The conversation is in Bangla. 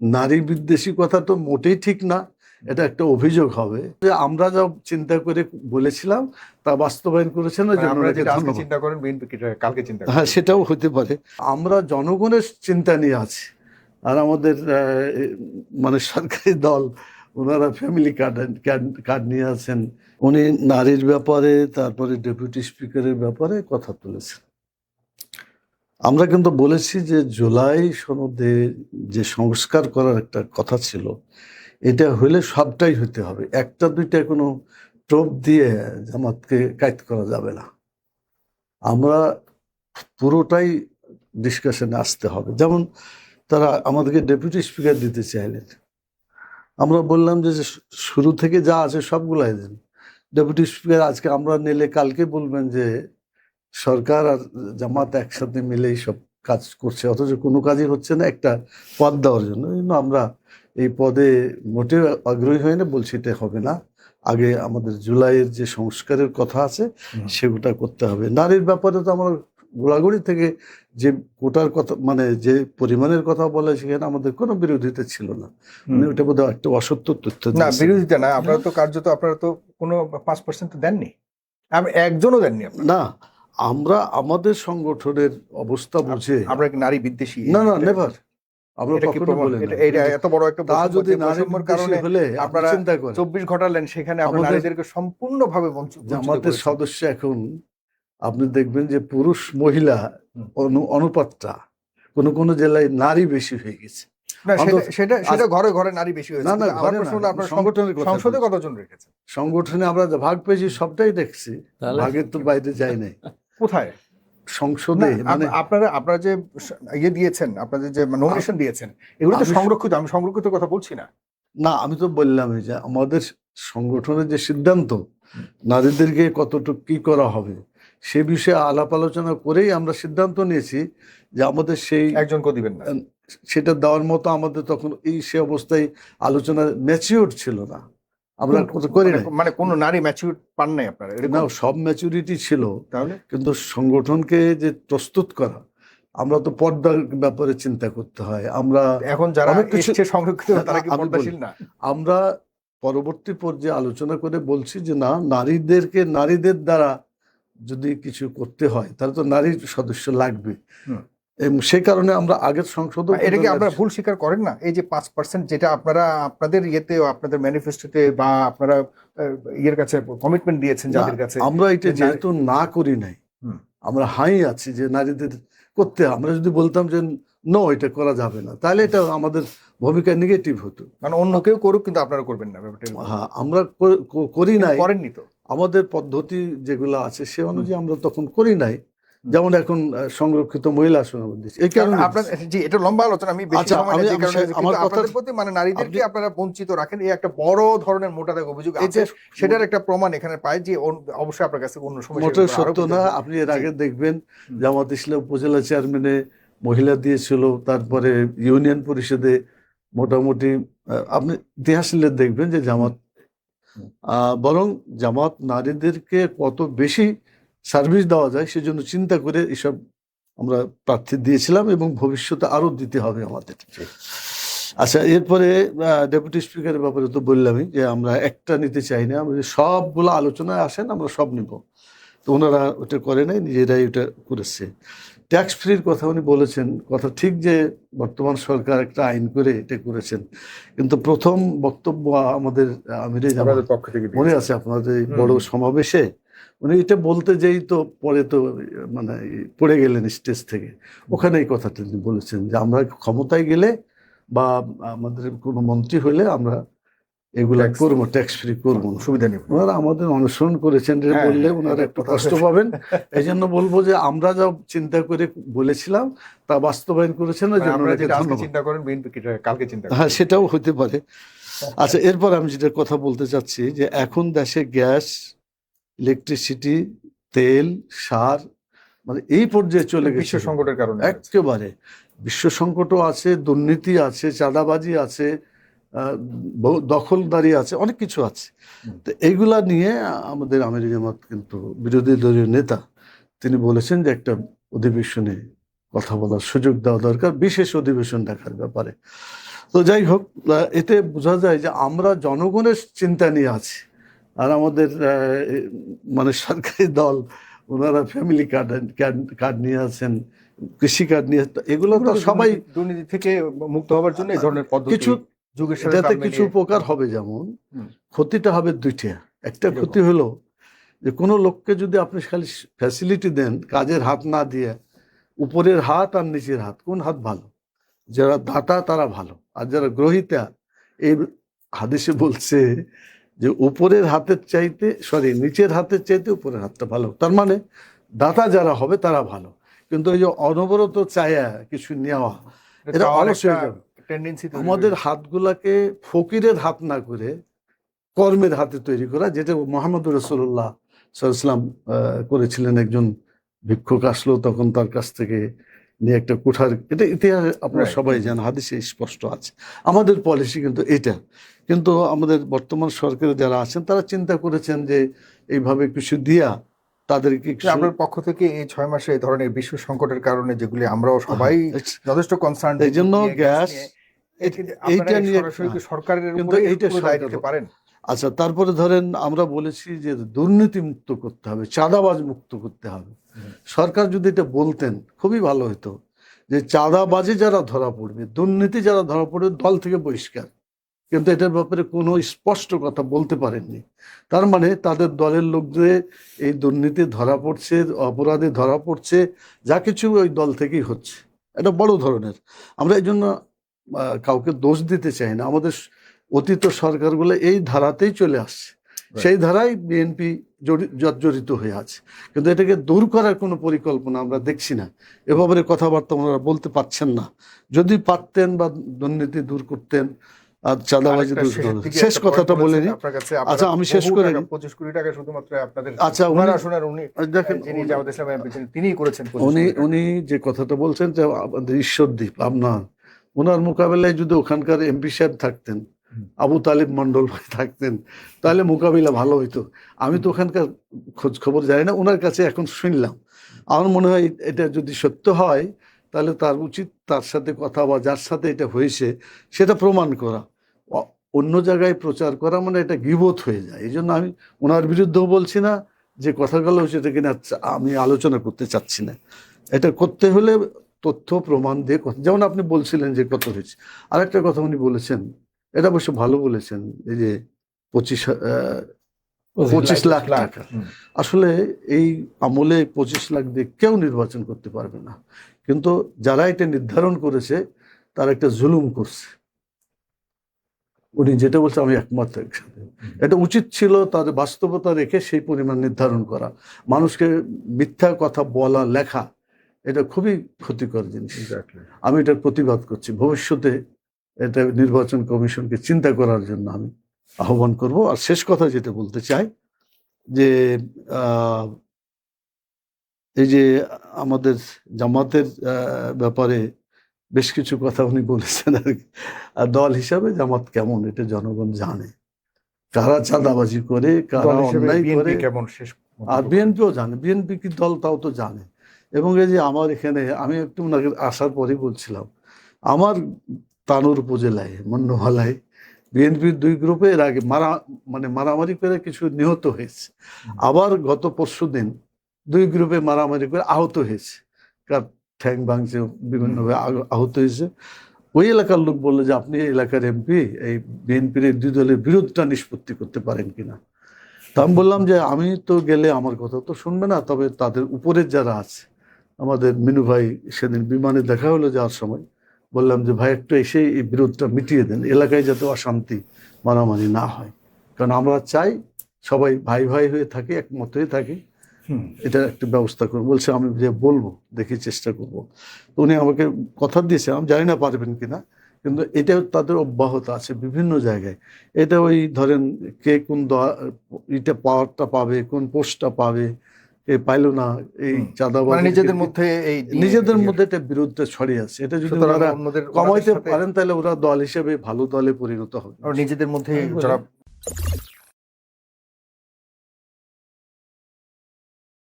নারী বিদ্বেষী কথা তো মোটেই ঠিক না, এটা একটা অভিযোগ হবে যে আমরা যা চিন্তা করে বলেছিলাম তা বাস্তবায়ন করেছেন ওই জন্য আমরা ওনাকে যেটা আজকে ধন্যবাদ। চিন্তা করেন বিএনপি কালকে চিন্তা করেন। হ্যাঁ, সেটাও হতে পারে। আমরা জনগণের চিন্তা নিয়ে আছি, আর আমাদের মানে সরকারি দল ওনারা ফ্যামিলি কার্ড নিয়ে আছেন। উনি নারীর ব্যাপারে, তারপরে ডেপুটি স্পিকারের ব্যাপারে কথা তুলেছেন। আমরা কিন্তু বলেছি যে জুলাই সনদে যে সংস্কার করার একটা কথা ছিল, এটা হলে সবটাই হতে হবে, একটা দুইটা কোনো টোপ দিয়ে জামাতকে কায়েদ করা যাবে না। আমরা পুরোটাই ডিসকাশনে আসতে হবে। যেমন তারা আমাদেরকে ডেপুটি স্পিকার দিতে চাইলেন, আমরা বললাম যে শুরু থেকে যা আছে সবগুলাই দেন। ডেপুটি স্পিকার আজকে আমরা নিলে কালকে বলবেন যে সরকার আর জামাত একসাথে মিলেই সব কাজ করছে, অথচ কোনো কাজই হচ্ছে না একটা পদ দেওয়ার জন্য। কিন্তু আমরা এই পদে মোটেও আগ্রহী হই না, বলছি এটা হবে না। আগে আমাদের জুলাইয়ের যে সংস্কারের কথা আছে সেগুলো করতে হবে। নারীর ব্যাপারে তো আমরা গোড়াগড়ি থেকে যে কোটার কথা, মানে যে পরিমাণের কথা বলে, সেখানে আমাদের কোনো বিরোধিতা ছিল না। মানে ওটা বোধহয় একটা অসত্য তথ্য। না, বিরোধিতা না, আপনারা তো কার্যত আপনারা তো কোনো 5% দেননি, একজনও দেননি আপনারা। না, আমরা আমাদের সংগঠনের অবস্থা বুঝে আমরা কি নারী বিদ্বেষী? না, নেভার। আমরা কখনো বলি না। এটা এত বড় একটা তা যদি নারী বৈষম্যের কারণে হলে আপনারা চিন্তা করেন, 24 ঘটালেন, সেখানে আপনারা আমাদের নারীদেরকে সম্পূর্ণভাবে বঞ্চিত জামাতের করেছেন। সদস্য এখন আপনি দেখবেন যে পুরুষ মহিলা অনুপাতটা কোনো জেলায় নারী বেশি হয়ে গেছে। না, সেটা ঘরে ঘরে নারী বেশি হয়েছে। না, আমার প্রশ্ন হলো, আপনার সংগঠনের কথা সংসদে বলছি। কতজন রেখেছেন? সংগঠনে আমরা যা ভাগ পেয়েছি সবটাই দেখছি, ভাগের তো বাইরে যাই নাই। কোথায়? সংসদে মানে আপনারা যে ইয়ে দিয়েছেন, আপনাদের যে নমিনেশন দিয়েছেন, এগুলো তো সংরক্ষিত। আমি সংরক্ষিত কথা বলছি না। না, আমি তো বললামই যে আমাদের সংগঠনের যে সিদ্ধান্ত নারীদেরকে কতটুকু কি করা হবে সে বিষয়ে আলাপ আলোচনা করেই আমরা সিদ্ধান্ত নিয়েছি যে আমাদের সেই একজনকে দিবেন না, সেটা দেওয়ার মতো আমাদের তখন সে অবস্থায় আলোচনা ম্যাচিউর ছিল না। আমরা করি না, মানে কোন নারী ম্যাচিউর পান নাই আপনারা? না, সব ম্যাচুরিটি ছিল, তাহলে কিন্তু সংগঠনকে যে প্রস্তুত করা, আমরা তো পর্দার ব্যাপারে চিন্তা করতে হয়। আমরা এখন যারা অনেক কিছু এসছে সংরক্ষিত, তারা কি আমি পর্দাশীল বলি, না? আমরা পরবর্তী পর্যায়ে আলোচনা করে বলছি যে না, নারীদের দ্বারা যদি কিছু করতে হয় তাহলে তো নারীর সদস্য লাগবে। সে কারণে আমরা আগের সংসদ, এটা কি আপনারা ভুল স্বীকার করেন না? এই যে 5% যেটা আপনারা আপনাদের ইয়েতে, আপনাদের ম্যানিফেস্টোতে বা আপনারা ইয়ের কাছে কমিটমেন্ট দিয়েছেন যাদের কাছে, আমরা এটা যেহেতু না করি নাই, আমরা হাই আছি যে নারীদের করতে। আমরা যদি বলতাম যে নো, এটা করা যাবে না, তাহলে এটা আমাদের ভূমিকা নেগেটিভ হতো। মানে অন্য কেউ করুক, কিন্তু আপনারা করবেন না ব্যাপারটা। হ্যাঁ, আমরা করি নাই, করেননি তো। আমাদের পদ্ধতি যেগুলো আছে সে অনুযায়ী আমরা তখন করি নাই। যেমন এখন সংরক্ষিত মহিলা আসন দিচ্ছি, এই কারণে আপনার জি, এটা লম্বা আলোচনা, আমি বেশি সময় নেই, কিন্তু আপনাদের প্রতি মানে নারীদেরকে আপনারা বঞ্চিত রাখেন, এই একটা বড় ধরনের মোটা দাগে অভিযোগ আছে। সেটার একটা প্রমাণ এখানে পাই যে অবশ্যই আপনার কাছে অন্য সময় মোটেও সত্য না। আপনি এর আগে দেখবেন জামাত ইসলাম উপজেলা চেয়ারম্যানে মহিলা দিয়েছিল, তারপরে ইউনিয়ন পরিষদে মোটামুটি আপনি ইতিহাস নিলে দেখবেন যে জামাত, বরং জামাত নারীদেরকে কত বেশি সার্ভিস দেওয়া যায় সেজন্য চিন্তা করে এসব আমরা প্রার্থী দিয়েছিলাম, এবং ভবিষ্যতে আরো দিতে হবে আমাদের। আচ্ছা, এরপরে ডেপুটি স্পিকারের ব্যাপারে তো বললামই যে আমরা একটা নিতে চাই না, আমরা সবগুলো আলোচনায় আসেন, আমরা সব নিব। তো ওনারা ওটা করে নাই, নিজেরাই ওটা করেছে। ট্যাক্স ফ্রির কথা উনি বলেছেন, কথা ঠিক যে বর্তমান সরকার একটা আইন করে এটা করেছেন, কিন্তু প্রথম বক্তব্য আমাদের আমিরে জামাত পক্ষ থেকে মনে আছে আপনাদের বড় সমাবেশে উনি এটা বলতে যেই তো পরে তো মানে পড়ে গেলেন স্টেজ থেকে। ওখানে এই কথাটা তিনি বলেছেন যে আমরা ক্ষমতায় গেলে বা আমাদের কোনো মন্ত্রী হলে আমরা এগুলা করবো, ট্যাক্স ফ্রি করবো, সুবিধা নেব। ওনারা আমাদের অনুসরণ করেছেন বললে ওনারা একটু কষ্ট পাবেন। এই জন্য বলবো যে আমরা যা চিন্তা করে বলেছিলাম তা বাস্তবায়ন করেছেন, ওই জন্য চিন্তা করেন বিএনপি কালকে চিন্তা করেন। হ্যাঁ, সেটাও হতে পারে। আচ্ছা, এরপর আমি যেটা কথা বলতে চাচ্ছি যে এখন দেশে গ্যাস, ইলেকট্রিসিটি, তেল, সার মানে এই পর্যায়ে চলে গেছে বিশ্ব সংকটের কারণে। একেবারে বিশ্ব সংকটও আছে, দুর্নীতি আছে, চাঁদাবাজি আছে, দখলদারি আছে, অনেক কিছু আছে। তো এইগুলা নিয়ে আমাদের আমিরে জামাত কিন্তু বিরোধী দলীয় নেতা তিনি বলেছেন যে একটা অধিবেশনে কথা বলার সুযোগ দেওয়া দরকার, বিশেষ অধিবেশন ডাকার ব্যাপারে। তো যাই হোক, এতে বোঝা যায় যে আমরা জনগণের চিন্তা নিয়ে আছি, আর আমাদের মানে সরকারি দল ওনারা ফ্যামিলি কার্ড নিয়ে আছেন, কৃষি কার্ড নিয়ে, এগুলো তো সবাই দুর্নীতি থেকে মুক্ত হওয়ার জন্য এই ধরনের পদ্ধতি কিছু যুগের সাথে এটাতে তাল কিছু মিলিয়ে। উপকার হবে, যেমন ক্ষতিটা হবে দুইটা। একটা ক্ষতি হলো যে কোনো লোককে যদি আপনি খালি ফ্যাসিলিটি দেন, কাজের হাত না দিয়ে, উপরের হাত আর নিচের হাত, কোন হাত ভালো? যারা দাতা তারা ভালো, আর যারা গ্রহীতা, এই হাদিসে বলছে যে উপরের হাতের চাইতে নিচের হাতের চাইতে উপরের হাতটা ভালো। তার মানে দাতা যারা হবে তারা ভালো, কিন্তু এই যে অনবরত চায়া কিছু নেওয়া, এটা অলস হয়ে যাবে। আমাদের হাতগুলাকে ফকিরের হাত না করে কর্মের হাতে তৈরি করা, যেটা মোহাম্মদ রাসূলুল্লাহ সাল্লাল্লাহু আলাইহি ওয়াসাল্লাম করেছিলেন। একজন ভিক্ষুক আসলো, তখন তার কাছ থেকে নিয়ে একটা কুঠার, এটা ইতিহাস আপনারা সবাই জানেন, হাদিসে স্পষ্ট আছে। আমাদের পলিসি কিন্তু এটা, কিন্তু আমাদের বর্তমান সরকারে যারা আছেন তারা চিন্তা করেছেন যে এইভাবে কিছু দিয়া তাদেরকে আপনার পক্ষ থেকে এই 6 মাসে এই ধরনের বিশ্ব সংকটের কারণে যেগুলি আমরাও সবাই যথেষ্ট কনসার্ন, এই জন্য গ্যাস এইটা নিয়ে সরকারের কিন্তু এইটা দায় দিতে পারেন। আচ্ছা, তারপরে ধরেন আমরা বলেছি যে দুর্নীতি মুক্ত করতে হবে, চাঁদাবাজ মুক্ত করতে হবে। সরকার যদি এটা বলতেন খুবই ভালো হতো, যে চাঁদাবাজে যারা ধরা পড়বে, দুর্নীতি যারা ধরা পড়বে, দল থেকে বহিষ্কার। কিন্তু এটার ব্যাপারে কোনো স্পষ্ট কথা বলতে পারেননি। তার মানে তাদের দলের লোকদের এই দুর্নীতি ধরা পড়ছে, অপরাধে ধরা পড়ছে, যা কিছু ওই দল থেকেই হচ্ছে। এটা বড় ধরনের। আমরা এই জন্য কাউকে দোষ দিতে চাই না, আমাদের অতীত সরকারগুলো এই ধারাতেই চলে আসছে, সেই ধারায় বিএনপি জর্জরিত হয়ে আছে। কিন্তু এটাকে দূর করার কোনো পরিকল্পনা আমরা দেখছি না। এ ব্যাপারে কথাবার্তা ওনারা বলতে পারছেন না। যদি পারতেন বা দুর্নীতি দূর করতেন আর চাঁদাবাজি দূর করতেন। শেষ কথাটা বলে নিই। আচ্ছা, আমি শেষ করে নিই। 25 কোটি টাকা শুধুমাত্র আপনাদের আচ্ছা, দেখেন যিনি জামাত ইসলামের তিনিই করেছেন। উনি যে কথাটা বলছেন যে আমাদের ঈশ্বরদীপ আপনার, ওনার মোকাবেলায় যদি ওখানকার এমপি সাহেব থাকতেন, আবু তালিব মন্ডল ভাই থাকতেন, তাহলে মোকাবিলা ভালো হইতো। আমি তো ওখানকার খোঁজ খবর জানি না, ওনার কাছে এখন শুনলাম। আমার মনে হয় এটা যদি সত্য হয়, তাহলে তার উচিত তার সাথে কথা, বা যার সাথে এটা হয়েছে সেটা প্রমাণ করা। অন্য জায়গায় প্রচার করা মানে এটা গীবত হয়ে যায়। এই জন্য আমি ওনার বিরুদ্ধেও বলছি না, যে কথাগুলো হচ্ছে এটা কিনা আমি আলোচনা করতে চাচ্ছি না। এটা করতে হলে তথ্য প্রমাণ দিয়ে, যেমন আপনি বলছিলেন যে কত হয়েছে। আরেকটা কথা উনি বলেছেন, এটা অবশ্য ভালো বলেছেন, এই যে 25 লাখ টাকা। আসলে এই আমলে 25 লাখ দিয়ে কেউ নির্বাচন করতে পারবে না, কিন্তু যারা এটা নির্ধারণ করেছে তারা একটা জুলুম করছে। উনি যেটা বলছে আমি একমত। এটা উচিত ছিল তাদের বাস্তবতা রেখে সেই পরিমাণ নির্ধারণ করা। মানুষকে মিথ্যা কথা বলা, লেখা, এটা খুবই ক্ষতিকর জিনিস। আমি এটার প্রতিবাদ করছি। ভবিষ্যতে এটা নির্বাচন কমিশনকে চিন্তা করার জন্য আমি আহ্বান করব। আর শেষ কথা যেটা বলতে চাই, যে এই যে আমাদের জামাতের ব্যাপারে বেশ কিছু কথা উনি বলেছেন আর কি। আর দল হিসাবে জামাত কেমন এটা জনগণ জানে, কারা চাঁদাবাজি করে, কারা অন্যায় করে, আর বিএনপিও জানে। বিএনপি কি দল তাও তো জানে। এবং এই যে আমার এখানে, আমি একটু আসার পরেই বলছিলাম, আমার তানোর উপজেলায় মন্নমালায় বিএনপির 2 গ্রুপে এর আগে মারামারি করে কিছু নিহত হয়েছে। আবার গত পরশুদিন 2 গ্রুপে মারামারি করে আহত হয়েছে, কার ঠ্যাং ভাঙছে, বিভিন্নভাবে আহত হয়েছে। ওই এলাকার লোক বললো যে আপনি এই এলাকার এমপি, এই বিএনপির 2 দলের বিরোধটা নিষ্পত্তি করতে পারেন কিনা। তা আমি বললাম যে আমি তো গেলে আমার কথা তো শুনবে না, তবে তাদের উপরের যারা আছে, আমাদের মিনু ভাই সেদিন বিমানে দেখা হলো যাওয়ার সময়, বললাম যে ভাই একটু এসে এই বিরোধটা মিটিয়ে দেন, এলাকায় যাতে অশান্তি মারামারি না হয়। কারণ আমরা চাই সবাই ভাই ভাই হয়ে থাকি, একমত হয়ে থাকি, এটা একটা ব্যবস্থা করবো। বলছে আমি যে বলবো, দেখি চেষ্টা করব। উনি আমাকে কথা দিয়েছে, আমি জানি না পারবেন কিনা, কিন্তু এটা তাদের অব্যাহত আছে বিভিন্ন জায়গায়। এটা ওই ধরেন কে কোন এটা পাওয়ারটা পাবে, কোন পোস্টটা পাবে, কে পাইল না, এই চাঁদাবাজি নিজেদের মধ্যে এটা বিরুদ্ধে ছড়িয়ে আছে। এটা যদি ওরা কমাইতে পারেন তাহলে ওরা দল হিসেবে ভালো দলে পরিণত হবে। নিজেদের মধ্যে